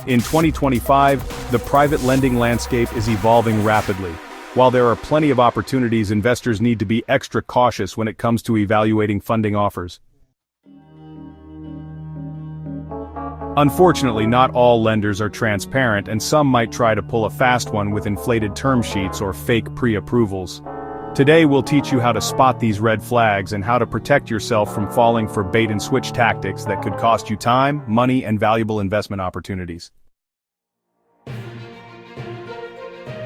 In 2025, the private lending landscape is evolving rapidly. While there are plenty of opportunities, investors need to be extra cautious when it comes to evaluating funding offers. Unfortunately, not all lenders are transparent, and some might try to pull a fast one with inflated term sheets or fake pre-approvals. Today we'll teach you how to spot these red flags and how to protect yourself from falling for bait-and-switch tactics that could cost you time, money, and valuable investment opportunities.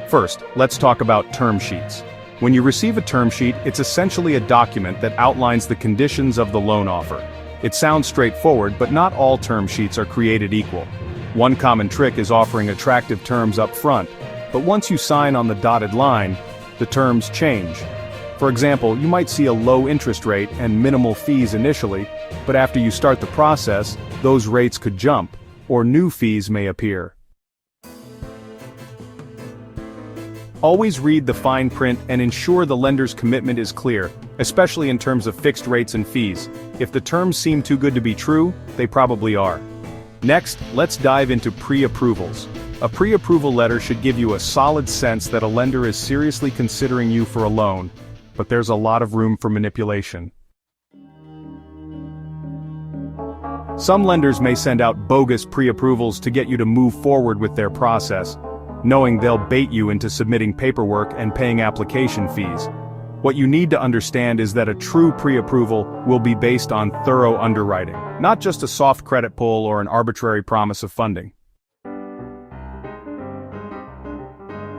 First, let's talk about term sheets. When you receive a term sheet, it's essentially a document that outlines the conditions of the loan offer. It sounds straightforward, but not all term sheets are created equal. One common trick is offering attractive terms up front, but once you sign on the dotted line, the terms change. For example, you might see a low interest rate and minimal fees initially, but after you start the process, those rates could jump, or new fees may appear. Always read the fine print and ensure the lender's commitment is clear, especially in terms of fixed rates and fees. If the terms seem too good to be true, they probably are. Next, let's dive into pre-approvals. A pre-approval letter should give you a solid sense that a lender is seriously considering you for a loan, but there's a lot of room for manipulation. Some lenders may send out bogus pre-approvals to get you to move forward with their process, knowing they'll bait you into submitting paperwork and paying application fees. What you need to understand is that a true pre-approval will be based on thorough underwriting, not just a soft credit pull or an arbitrary promise of funding.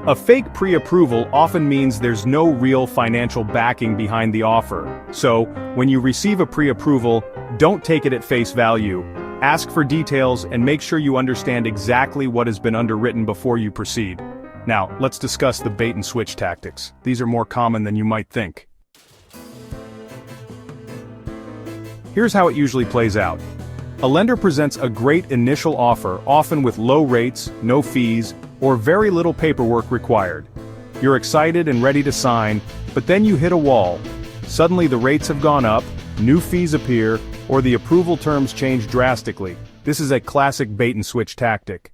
A fake pre-approval often means there's no real financial backing behind the offer. So, when you receive a pre-approval, don't take it at face value. Ask for details and make sure you understand exactly what has been underwritten before you proceed. Now, let's discuss the bait-and-switch tactics. These are more common than you might think. Here's how it usually plays out. A lender presents a great initial offer, often with low rates, no fees, or very little paperwork required. You're excited and ready to sign, but then you hit a wall. Suddenly the rates have gone up, new fees appear, or the approval terms change drastically. This is a classic bait-and-switch tactic.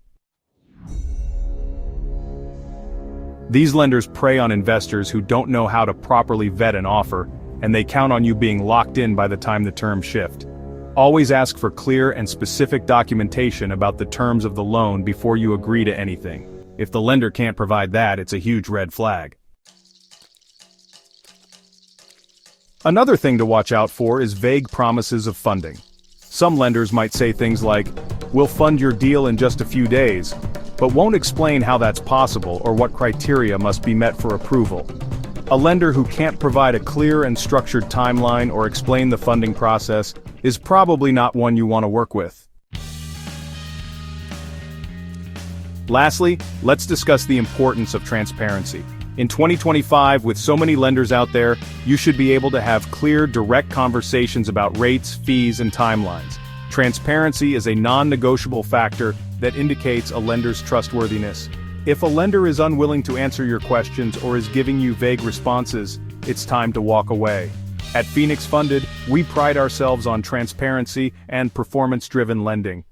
These lenders prey on investors who don't know how to properly vet an offer, and they count on you being locked in by the time the terms shift. Always ask for clear and specific documentation about the terms of the loan before you agree to anything. If the lender can't provide that, it's a huge red flag. Another thing to watch out for is vague promises of funding. Some lenders might say things like, "We'll fund your deal in just a few days," but won't explain how that's possible or what criteria must be met for approval. A lender who can't provide a clear and structured timeline or explain the funding process is probably not one you want to work with. Lastly, let's discuss the importance of transparency. In 2025, with so many lenders out there, you should be able to have clear, direct conversations about rates, fees, and timelines. Transparency is a non-negotiable factor that indicates a lender's trustworthiness. If a lender is unwilling to answer your questions or is giving you vague responses, it's time to walk away. At Phoenix Funded, we pride ourselves on transparency and performance-driven lending.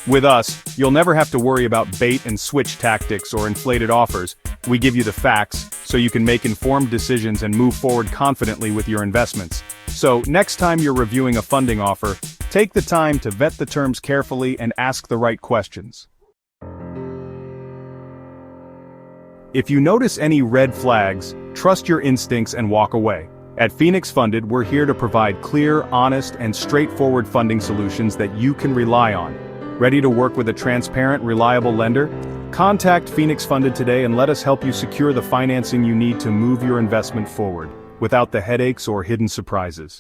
With us, you'll never have to worry about bait-and-switch tactics or inflated offers. We give you the facts, so you can make informed decisions and move forward confidently with your investments. So, next time you're reviewing a funding offer, take the time to vet the terms carefully and ask the right questions. If you notice any red flags, trust your instincts and walk away. At Phoenix Funded, we're here to provide clear, honest, and straightforward funding solutions that you can rely on. Ready to work with a transparent, reliable lender? Contact Phoenix Funded today and let us help you secure the financing you need to move your investment forward, without the headaches or hidden surprises.